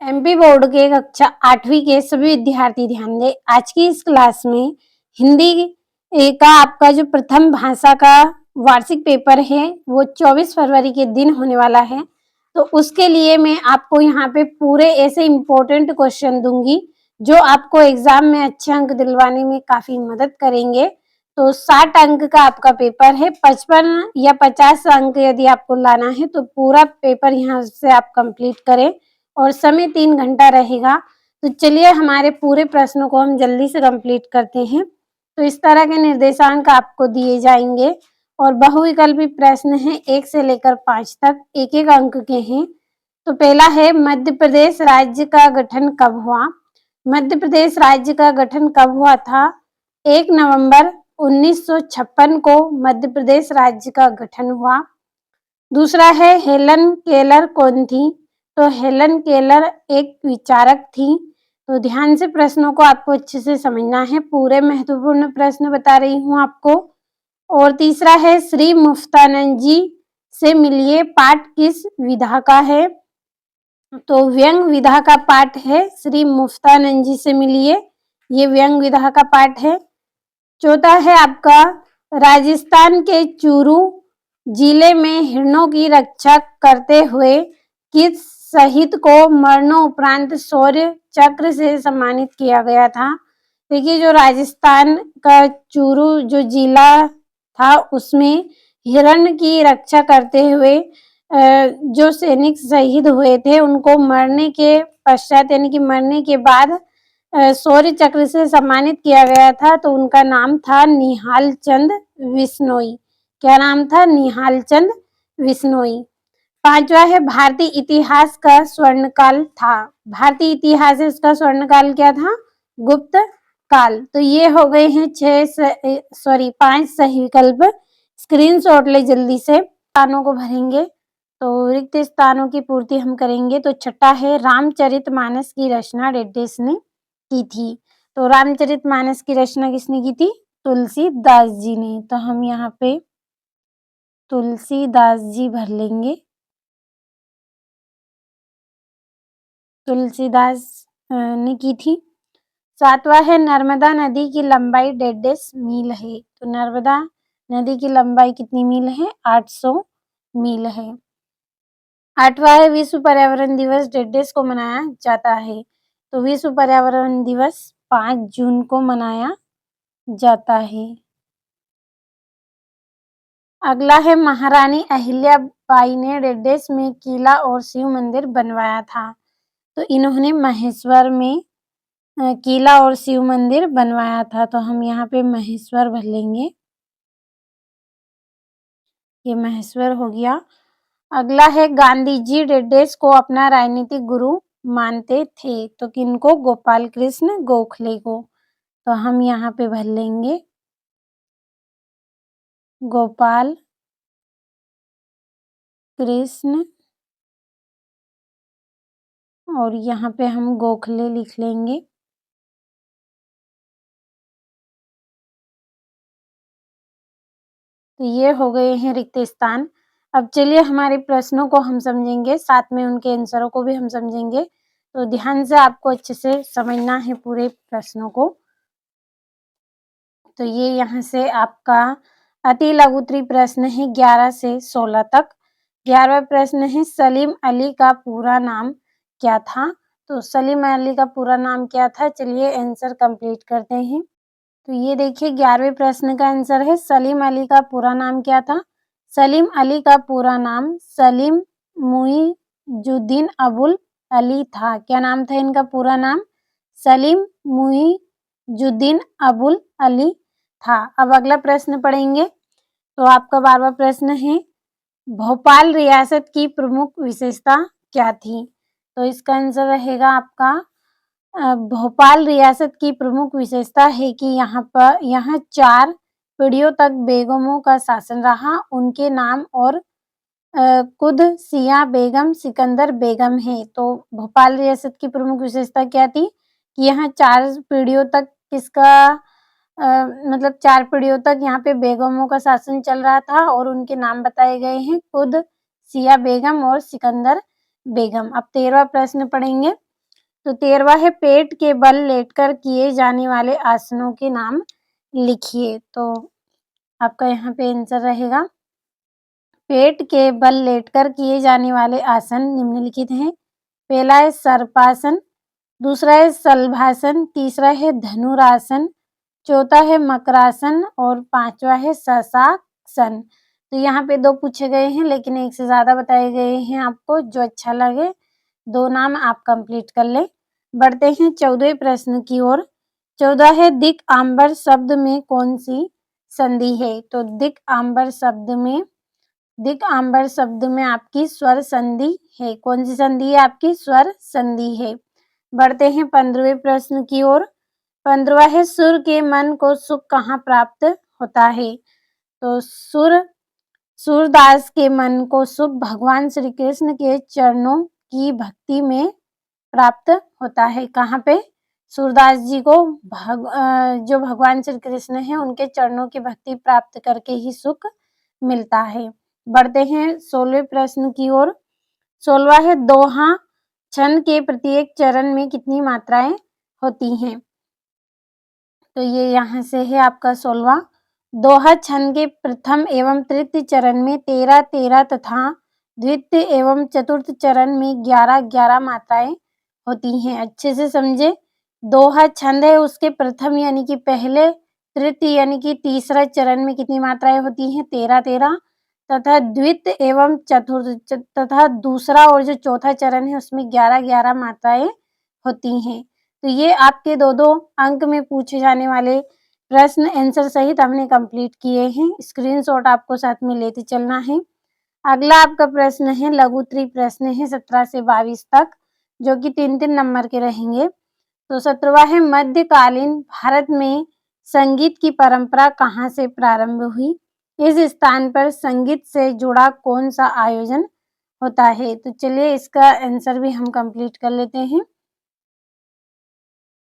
MP board के कक्षा 8वीं के सभी विद्यार्थी ध्यान दें। आज की इस क्लास में हिंदी का आपका जो प्रथम भाषा का वार्षिक पेपर है वो 24 फरवरी के दिन होने वाला है। तो उसके लिए मैं आपको यहाँ पे पूरे ऐसे इम्पोर्टेंट क्वेश्चन दूंगी जो आपको एग्जाम में अच्छे अंक दिलवाने में काफी मदद करेंगे। तो 60 अंक का आपका पेपर है। 55 या 50 अंक यदि आपको लाना है तो पूरा पेपर यहाँ से आप कंप्लीट करें और समय 3 घंटा रहेगा। तो चलिए हमारे पूरे प्रश्नों को हम जल्दी से कंप्लीट करते हैं। तो इस तरह के निर्देशांक आपको दिए जाएंगे और बहुविकल्पी प्रश्न हैं 1 से लेकर 5 तक, एक एक अंक के हैं। तो पहला है मध्य प्रदेश राज्य का गठन कब हुआ? मध्य प्रदेश राज्य का गठन कब हुआ था? 1 नवंबर 1956 को मध्य प्रदेश राज्य का गठन हुआ। दूसरा है हेलन केलर कौन थी? तो हेलन केलर एक विचारक थी। तो ध्यान से प्रश्नों को आपको अच्छे से समझना है, पूरे महत्वपूर्ण प्रश्न बता रही हूँ आपको। और तीसरा है श्री मुफ्तानंद जी से मिलिए पाठ किस विधा का है? तो व्यंग विधा का पाठ है। श्री मुफ्तानंद जी से मिलिए, ये व्यंग विधा का पाठ है। चौथा है आपका राजस्थान के चूरू जिले में हिरणों की रक्षा करते हुए किस शहीद को मरणोपरांत शौर्य चक्र से सम्मानित किया गया था? देखिए जो राजस्थान का चूरू जो जिला था उसमें हिरण की रक्षा करते हुए जो सैनिक शहीद हुए थे उनको मरने के पश्चात यानी कि मरने के बाद शौर्य चक्र से सम्मानित किया गया था। तो उनका नाम था निहाल चंद बिश्नोई। क्या नाम था? निहाल चंद बिश्नोई। पांचवा है भारतीय इतिहास का स्वर्णकाल था। भारतीय इतिहास इसका स्वर्णकाल क्या था? गुप्त काल। तो ये हो गए हैं 5 सही विकल्प। स्क्रीनशॉट ले जल्दी से। स्थानों को भरेंगे तो रिक्त स्थानों की पूर्ति हम करेंगे। तो छठा है रामचरितमानस की रचना डेडेस ने की थी। तो रामचरितमानस की रचना किसने की थी? तुलसीदास जी ने। तो हम यहाँ पे तुलसीदास जी भर लेंगे। तुलसीदास ने की थी। सातवां है नर्मदा नदी की लंबाई डेडेस मील है। तो नर्मदा नदी की लंबाई कितनी मील है? 800 मील है। आठवां है विश्व पर्यावरण दिवस डेडेस को मनाया जाता है। तो विश्व पर्यावरण दिवस 5 जून को मनाया जाता है। अगला है महारानी अहिल्याबाई ने डेडेस में किला और शिव मंदिर बनवाया था। तो इन्होंने महेश्वर में किला और शिव मंदिर बनवाया था। तो हम यहाँ पे महेश्वर भर लेंगे। ये महेश्वर हो गया। अगला है गांधी जी डेडेस को अपना राजनीतिक गुरु मानते थे। तो किनको? गोपाल कृष्ण गोखले को। तो हम यहाँ पे भर लेंगे गोपाल कृष्ण और यहाँ पे हम गोखले लिख लेंगे। तो ये हो गए हैं रिक्त स्थान। अब चलिए हमारे प्रश्नों को हम समझेंगे, साथ में उनके आंसरों को भी हम समझेंगे। तो ध्यान से आपको अच्छे से समझना है पूरे प्रश्नों को। तो ये यहाँ से आपका अति लघु उत्तरीय प्रश्न है 11 से 16 तक। 11वां प्रश्न है सलीम अली का पूरा नाम क्या था? तो सलीम अली का पूरा नाम क्या था? चलिए आंसर कंप्लीट करते हैं। तो ये देखिए 11वें प्रश्न का आंसर है सलीम अली का पूरा नाम क्या था? सलीम अली का पूरा नाम सलीम मुइजुद्दीन अबुल अली था। क्या नाम था इनका पूरा नाम? सलीम मुइजुद्दीन अबुल अली था। अब अगला प्रश्न पढ़ेंगे। तो आपका 12वां प्रश्न है भोपाल रियासत की प्रमुख विशेषता क्या थी? तो इसका आंसर रहेगा आपका भोपाल रियासत की प्रमुख विशेषता है कि यहाँ 4 पीढ़ियों तक बेगमों का शासन रहा। उनके नाम और कुदसिया बेगम, सिकंदर बेगम है। तो भोपाल रियासत की प्रमुख विशेषता क्या थी कि यहाँ 4 पीढ़ियों तक किसका मतलब 4 पीढ़ियों तक यहाँ पे बेगमों का शासन चल रहा था और उनके नाम बताए गए हैं कुदसिया बेगम और सिकंदर बेगम। अब 13वां प्रश्न पढ़ेंगे। तो 13वां है पेट के बल लेटकर किए जाने वाले आसनों के नाम लिखिए। तो आपका यहाँ पे आंसर रहेगा पेट के बल लेटकर किए जाने वाले आसन निम्नलिखित हैं। पहला है सर्पासन, दूसरा है शलभासन, तीसरा है धनुरासन, चौथा है मकरासन और पांचवा है शशासन। तो यहाँ पे 2 पूछे गए हैं लेकिन 1 से ज़्यादा बताए गए हैं आपको, जो अच्छा लगे 2 नाम आप कंप्लीट कर लें। बढ़ते हैं 14वें प्रश्न की ओर। 14 है दिक् आम्बर शब्द में कौन सी संधि है? तो दिक् आम्बर शब्द में आपकी स्वर संधि है। कौन सी संधि है आपकी? स्वर संधि है। बढ़ते हैं 15वें प्रश्न की ओर। 15वां है सुर के मन को सुख कहाँ प्राप्त होता है? तो सूरदास के मन को सुख भगवान श्री कृष्ण के चरणों की भक्ति में प्राप्त होता है। कहाँ पे? सूरदास जी को जो भगवान श्री कृष्ण है उनके चरणों की भक्ति प्राप्त करके ही सुख मिलता है। बढ़ते हैं 16वें प्रश्न की ओर। 16वां है दोहा छंद के प्रत्येक चरण में कितनी मात्राएं होती हैं? तो ये यहाँ से है आपका 16वां। दोहा छंद के प्रथम एवं तृतीय चरण में 13-13 तथा द्वितीय एवं चतुर्थ चरण में 11-11 मात्राएं होती हैं। अच्छे से समझे। दोहा छंद है उसके प्रथम यानी कि पहले, तृतीय यानी कि तीसरा चरण में कितनी मात्राएं होती हैं? 13-13 तथा द्वितीय एवं चतुर्थ तथा दूसरा और जो चौथा चरण है उसमें 11-11 मात्राएं होती हैं। तो ये आपके 2-2 अंक में पूछे जाने वाले प्रश्न आंसर सहित हमने कंप्लीट किए हैं। स्क्रीनशॉट आपको साथ में लेते चलना है। अगला आपका प्रश्न है लघुत्तरी प्रश्न है 17 से 22 तक, जो कि 3-3 नंबर के रहेंगे। तो 17वां है मध्यकालीन भारत में संगीत की परंपरा कहाँ से प्रारंभ हुई? इस स्थान पर संगीत से जुड़ा कौन सा आयोजन होता है? तो चलिए इसका आंसर भी हम कंप्लीट कर लेते हैं।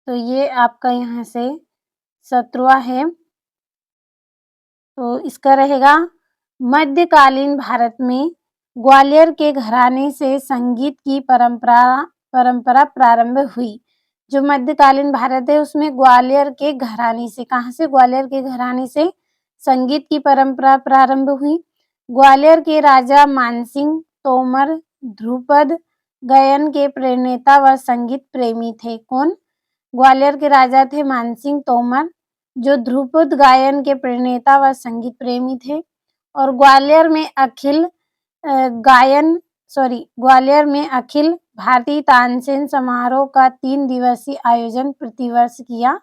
तो ये आपका यहाँ से 17वां है। तो इसका रहेगा मध्यकालीन भारत में ग्वालियर के घराने से संगीत की परंपरा प्रारंभ हुई। जो मध्यकालीन भारत है उसमें ग्वालियर के घराने से, कहाँ से? ग्वालियर के घराने से संगीत की परंपरा प्रारंभ हुई। ग्वालियर के राजा मानसिंह तोमर ध्रुपद गायन के प्रणेता व संगीत प्रेमी थे। कौन? ग्वालियर के राजा थे मानसिंह तोमर, जो ध्रुपद गायन के प्रणेता व संगीत प्रेमी थे। और ग्वालियर में अखिल भारतीय तानसेन समारोह का 3 दिवसीय आयोजन प्रतिवर्ष किया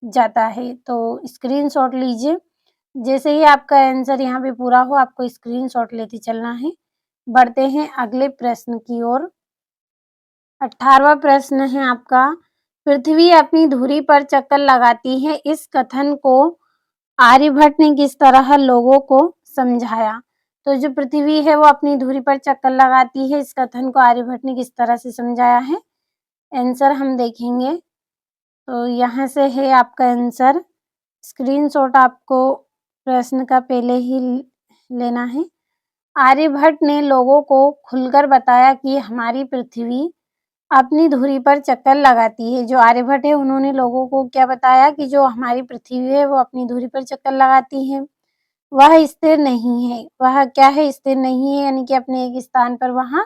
जाता है। तो स्क्रीनशॉट लीजिए। जैसे ही आपका आंसर यहाँ पे पूरा हो आपको स्क्रीनशॉट लेते चलना है। बढ़ते हैं अगले प्रश्न की ओर। 18वां प्रश्न है आपका पृथ्वी अपनी धुरी पर चक्कर लगाती है, इस कथन को आर्यभट्ट ने किस तरह लोगों को समझाया? तो जो पृथ्वी है वो अपनी धुरी पर चक्कर लगाती है, इस कथन को आर्यभट्ट ने किस तरह से समझाया है? आंसर हम देखेंगे। तो यहाँ से है आपका आंसर। स्क्रीनशॉट आपको प्रश्न का पहले ही लेना है। आर्यभट्ट ने लोगों को खुलकर बताया कि हमारी पृथ्वी अपनी धुरी पर चक्कर लगाती है। जो आर्यभट्ट है उन्होंने लोगों को क्या बताया कि जो हमारी पृथ्वी है वो अपनी धुरी पर चक्कर लगाती है, वह स्थिर नहीं है। वह क्या है? स्थिर नहीं है, यानी कि अपने एक स्थान पर वह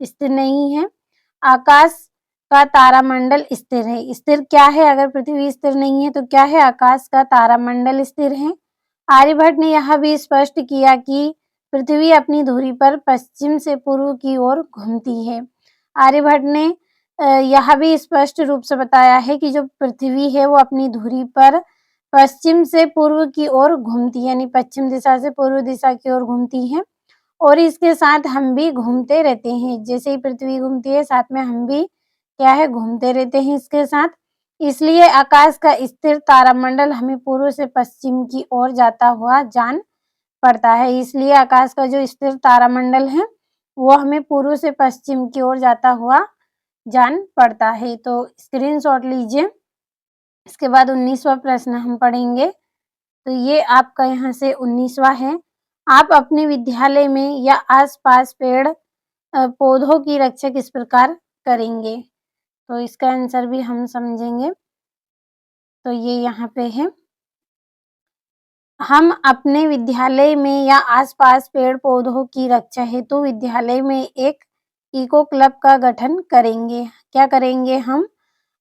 स्थिर नहीं है। आकाश का तारामंडल स्थिर है। स्थिर क्या है? अगर पृथ्वी स्थिर नहीं है तो क्या है? आकाश का तारामंडल स्थिर है। आर्यभट्ट ने यह भी स्पष्ट किया कि पृथ्वी अपनी धुरी पर पश्चिम से पूर्व की ओर घूमती है। आर्यभट्ट ने यह भी स्पष्ट रूप से बताया है कि जो पृथ्वी है वो अपनी धुरी पर पश्चिम से पूर्व की ओर घूमती है, यानी पश्चिम दिशा से पूर्व दिशा की ओर घूमती है। और इसके साथ हम भी घूमते रहते हैं। जैसे ही पृथ्वी घूमती है साथ में हम भी क्या है? घूमते रहते हैं इसके साथ। इसलिए आकाश का स्थिर तारामंडल हमें पूर्व से पश्चिम की ओर जाता हुआ जान पड़ता है। इसलिए आकाश का जो स्थिर तारामंडल है वो हमें पूर्व से पश्चिम की ओर जाता हुआ जान पड़ता है। तो स्क्रीनशॉट लीजिए। इसके बाद 19वां प्रश्न हम पढ़ेंगे। तो ये आपका यहाँ से 19वां है। आप अपने विद्यालय में या आसपास पेड़ पौधों की रक्षा किस प्रकार करेंगे? तो इसका आंसर भी हम समझेंगे। तो ये यहाँ पे है, हम अपने विद्यालय में या आसपास पेड़-पौधों की रक्षा हेतु विद्यालय में एक इको क्लब का गठन करेंगे। क्या करेंगे हम?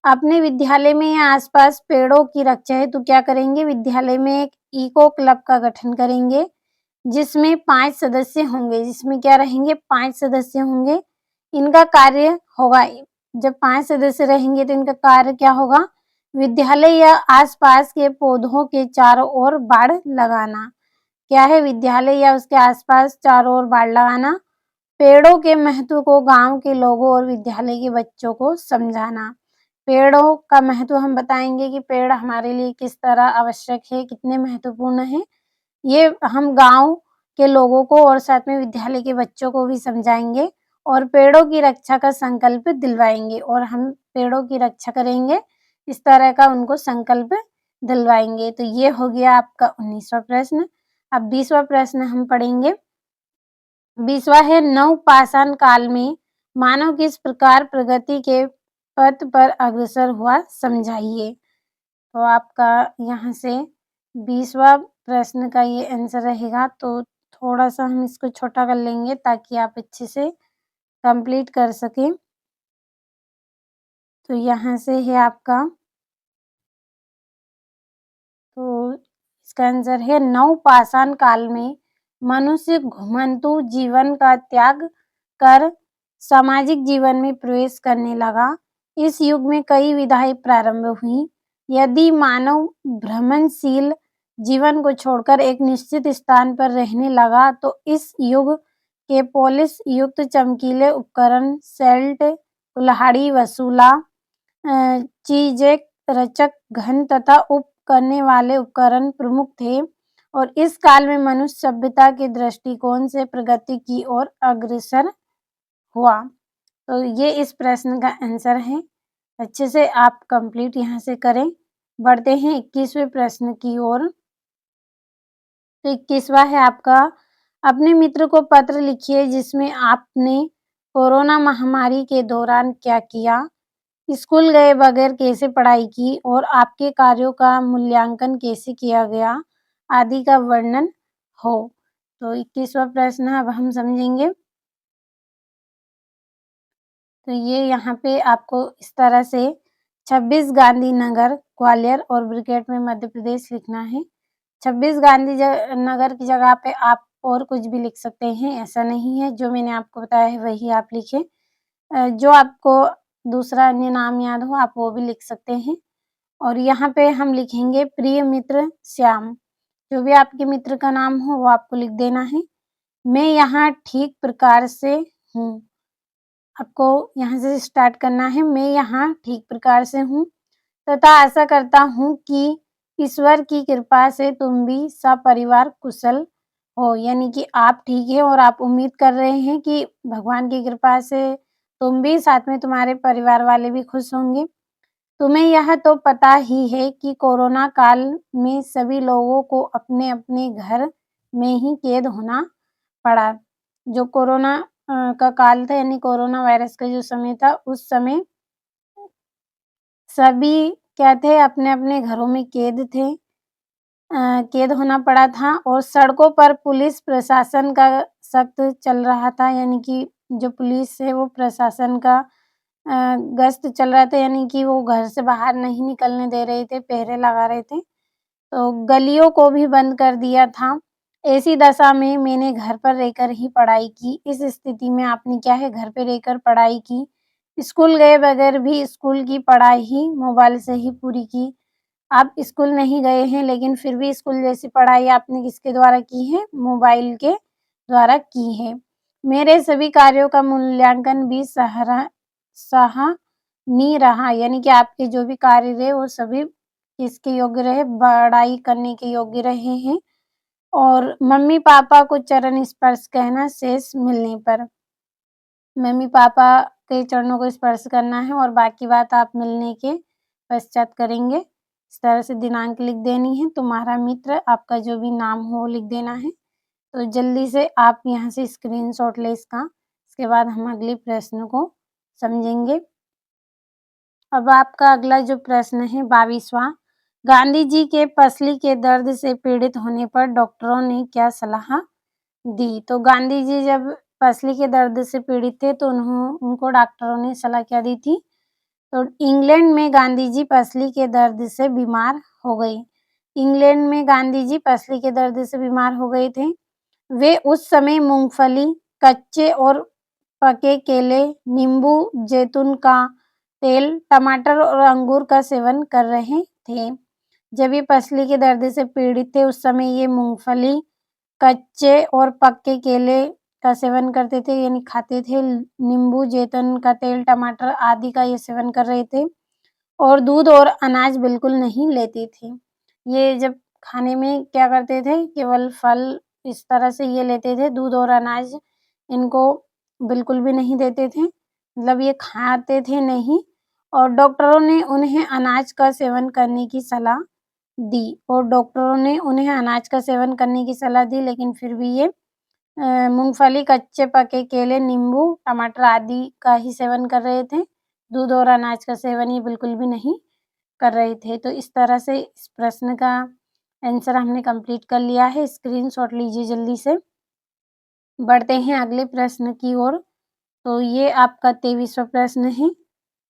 अपने विद्यालय में या आसपास पेड़ों की रक्षा हेतु क्या करेंगे? विद्यालय में एक इको क्लब का गठन करेंगे, जिसमें 5 सदस्य होंगे। जिसमें क्या रहेंगे? 5 सदस्य होंगे। इनका कार्य होगा, जब 5 सदस्य रहेंगे तो इनका कार्य क्या होगा? विद्यालय या आसपास के पौधों के चारों ओर बाड़ लगाना। क्या है? विद्यालय या उसके आसपास चारों ओर बाड़ लगाना। पेड़ों के महत्व को गाँव के लोगों और विद्यालय के बच्चों को समझाना। पेड़ों का महत्व हम बताएँगे कि पेड़ हमारे लिए किस तरह आवश्यक है, कितने महत्वपूर्ण हैं। ये हम गाँव के लोगों को और साथ में विद्यालय के बच्चों को भी समझाएँगे और पेड़ों की रक्षा का संकल्प दिलवाएँगे और हम पेड़ों की रक्षा करेंगे, इस तरह का उनको संकल्प दिलवाएँगे। तो ये हो गया आपका 19वां प्रश्न। अब 20वां प्रश्न हम पढ़ेंगे। 20वां है, नवपाषाण काल में मानव किस प्रकार प्रगति के पथ पर अग्रसर हुआ, समझाइए। तो आपका यहाँ से 20वां प्रश्न का ये आंसर रहेगा। तो थोड़ा-सा हम इसको छोटा कर लेंगे ताकि आप अच्छे से कंप्लीट कर सकें। तो यहाँ से है आपका, तो इसका आंसर है, नवपाषाण काल में मनुष्य घुमंतु जीवन का त्याग कर सामाजिक जीवन में प्रवेश करने लगा। इस युग में कई विधाएँ प्रारंभ हुईं। यदि मानव भ्रमणशील जीवन को छोड़कर एक निश्चित स्थान पर रहने लगा तो इस युग के पॉलिश युक्त चमकीले उपकरण, सेल्ट, कुल्हाड़ी, वसूला, चीजें, रचक, घन तथा उप करने वाले उपकरण प्रमुख थे और इस काल में मनुष्य सभ्यता के दृष्टिकोण से प्रगति की ओर अग्रसर हुआ। तो ये इस प्रश्न का आंसर है। अच्छे से आप कंप्लीट यहाँ से करें। बढ़ते हैं 21वें प्रश्न की ओर। तो 21वां है आपका, अपने मित्र को पत्र लिखिए जिसमें आपने कोरोना महामारी के दौरान क्या किया, स्कूल गए बगैर कैसे पढ़ाई की और आपके कार्यों का मूल्यांकन कैसे किया गया, आदि का वर्णन हो। तो 21वां प्रश्न अब हम समझेंगे। तो ये यहाँ पे आपको इस तरह से 26 गांधीनगर, ग्वालियर और ब्रिकेट में मध्य प्रदेश लिखना है। 26 गांधी नगर की जगह पे आप और कुछ भी लिख सकते हैं, ऐसा नहीं है। जो मैंने आपको बताया है वही आप लिखें। जो आपको दूसरा अन्य नाम याद हो आप वो भी लिख सकते हैं। और यहाँ पे हम लिखेंगे प्रिय मित्र श्याम। जो भी आपके मित्र का नाम हो वो आपको लिख देना है। मैं यहाँ ठीक प्रकार से हूँ। आपको यहाँ से स्टार्ट करना है। मैं यहाँ ठीक प्रकार से हूँ तथा आशा करता हूँ कि ईश्वर की कृपा से तुम भी सपरिवार कुशल हो। यानी कि आप ठीक है और आप उम्मीद कर रहे हैं कि भगवान की कृपा से तुम भी, साथ में तुम्हारे परिवार वाले भी खुश होंगे। तुम्हें यह तो पता ही है कि कोरोना काल में सभी लोगों को अपने-अपने घर में ही कैद होना पड़ा। जो कोरोना का काल था, यानी कोरोना वायरस का जो समय था, उस समय सभी क्या थे, अपने-अपने घरों में कैद थे। कैद होना पड़ा था और सड़कों पर पुलिस प्रशासन का सख्त चल रहा था, यानी कि जो पुलिस है वो प्रशासन का गश्त चल रहा था, यानी कि वो घर से बाहर नहीं निकलने दे रहे थे, पहरे लगा रहे थे। तो गलियों को भी बंद कर दिया था। ऐसी दशा में मैंने घर पर रहकर ही पढ़ाई की। इस स्थिति में आपने क्या है, घर पे रहकर पढ़ाई की। स्कूल गए बगैर भी स्कूल की पढ़ाई ही मोबाइल से ही पूरी की। आप स्कूल नहीं गए हैं लेकिन फिर भी स्कूल जैसी पढ़ाई आपने किसके द्वारा की है? मोबाइल के द्वारा की है। मेरे सभी कार्यों का मूल्यांकन भी सराहनीय रहा, यानी कि आपके जो भी कार्य रहे वो सभी किसके योग्य रहे? बड़ाई करने के योग्य रहे हैं। और मम्मी-पापा को चरण स्पर्श कहना शेष मिलने पर। मम्मी-पापा के चरणों को स्पर्श करना है और बाकी बात आप मिलने के पश्चात करेंगे। इस तरह से दिनांक लिख देनी है। तुम्हारा मित्र, आपका जो भी नाम हो वो लिख देना है। तो जल्दी से आप यहाँ से स्क्रीनशॉट लें इसका। इसके बाद हम अगले प्रश्न को समझेंगे। अब आपका अगला जो प्रश्न है 22वां, गांधी जी के पसली के दर्द से पीड़ित होने पर डॉक्टरों ने क्या सलाह दी? तो गांधी जी जब पसली के दर्द से पीड़ित थे तो उनको डॉक्टरों ने सलाह क्या दी थी? तो इंग्लैंड में गांधी जी पसली के दर्द से बीमार हो गए। इंग्लैंड में गांधी जी पसली के दर्द से बीमार हो गए थे। वे उस समय मूंगफली, कच्चे और पके केले, नींबू, जैतून का तेल, टमाटर और अंगूर का सेवन कर रहे थे। जब ये पसली के दर्द से पीड़ित थे उस समय ये मूंगफली, कच्चे और पके केले का सेवन करते थे यानी खाते थे, नींबू, जैतून का तेल, टमाटर आदि का ये सेवन कर रहे थे और दूध और अनाज बिल्कुल नहीं लेते थे। ये जब खाने में क्या करते थे, केवल फल इस तरह से ये लेते थे, दूध और अनाज इनको बिल्कुल भी नहीं देते थे, मतलब ये खाते थे नहीं और डॉक्टरों ने उन्हें अनाज का सेवन करने की सलाह दी और डॉक्टरों ने उन्हें अनाज का सेवन करने की सलाह दी लेकिन फिर भी ये मूँगफली, कच्चे पके केले, नींबू, टमाटर आदि का ही सेवन कर रहे थे। दूध और अनाज का सेवन ये बिल्कुल भी नहीं कर रहे थे। तो इस तरह से इस प्रश्न का आंसर हमने कंप्लीट कर लिया है। स्क्रीनशॉट लीजिए जल्दी से। बढ़ते हैं अगले प्रश्न की ओर। तो ये आपका 23वां प्रश्न है,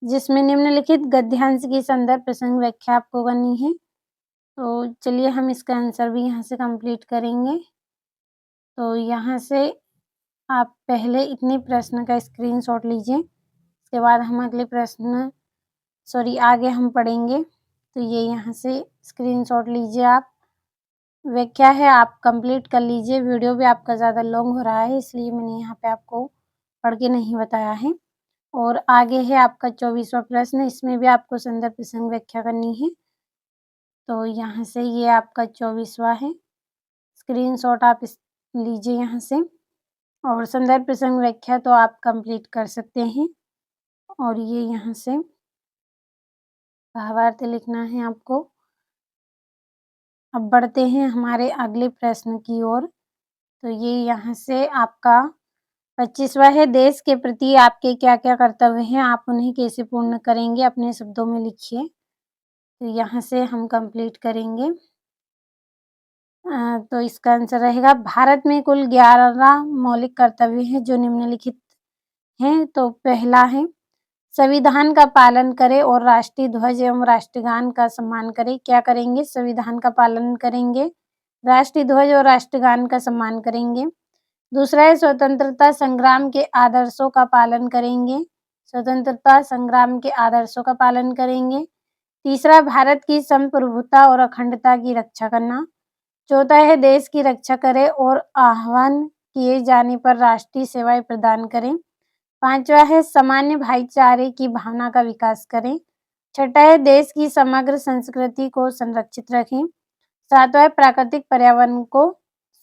जिसमें निम्नलिखित गद्यांश की संदर्भ प्रसंग व्याख्या आपको करनी है। तो चलिए हम इसका आंसर भी यहाँ से कंप्लीट करेंगे। तो यहाँ से आप पहले इतने प्रश्न का स्क्रीनशॉट लीजिए, उसके बाद हम अगले प्रश्न आगे हम पढ़ेंगे। तो ये यहाँ से स्क्रीनशॉट लीजिए आप। व्याख्या है आप कंप्लीट कर लीजिए। वीडियो भी आपका ज़्यादा लॉन्ग हो रहा है इसलिए मैंने यहाँ पे आपको पढ़ के नहीं बताया है। और आगे है आपका 24वां प्रश्न, इसमें भी आपको संदर्भ प्रसंग व्याख्या करनी है। तो यहाँ से ये आपका 24वां है, स्क्रीनशॉट आप लीजिए यहाँ से और संदर्भ प्रसंग व्याख्या तो आप कंप्लीट कर सकते हैं। और ये यहाँ से भावार्थ लिखना है आपको। अब बढ़ते हैं हमारे अगले प्रश्न की ओर। तो ये यहाँ से आपका 25वां है, देश के प्रति आपके क्या-क्या कर्तव्य हैं, आप उन्हें कैसे पूर्ण करेंगे, अपने शब्दों में लिखिए। तो यहाँ से हम कंप्लीट करेंगे। तो इसका आंसर रहेगा भारत में कुल 11 मौलिक कर्तव्य हैं जो निम्नलिखित हैं। तो पहला है संविधान का पालन करें और राष्ट्रीय ध्वज एवं राष्ट्रगान का सम्मान करें। क्या करेंगे? संविधान का पालन करेंगे, राष्ट्रीय ध्वज और राष्ट्रगान का सम्मान करेंगे। दूसरा है स्वतंत्रता संग्राम के आदर्शों का पालन करेंगे, स्वतंत्रता संग्राम के आदर्शों का पालन करेंगे। तीसरा भारत की संप्रभुता और अखंडता की रक्षा करना। चौथा है देश की रक्षा करें और आह्वान किए जाने पर राष्ट्रीय सेवाएं प्रदान करें। पांचवा है सामान्य भाईचारे की भावना का विकास करें। छठा है देश की समग्र संस्कृति को संरक्षित रखें। सातवां है प्राकृतिक पर्यावरण को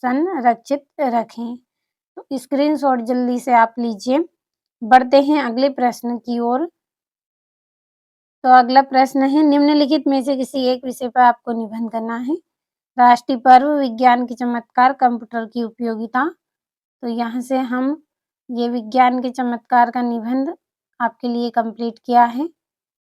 संरक्षित रखें। तो स्क्रीनशॉट जल्दी से आप लीजिए। बढ़ते हैं अगले प्रश्न की ओर। तो अगला प्रश्न है निम्नलिखित में से किसी एक विषय पर आपको निबंध करना है। राष्ट्रीय पर्व, विज्ञान के चमत्कार, कंप्यूटर की उपयोगिता। तो यहाँ से हम ये विज्ञान के चमत्कार का निबंध आपके लिए कंप्लीट किया है।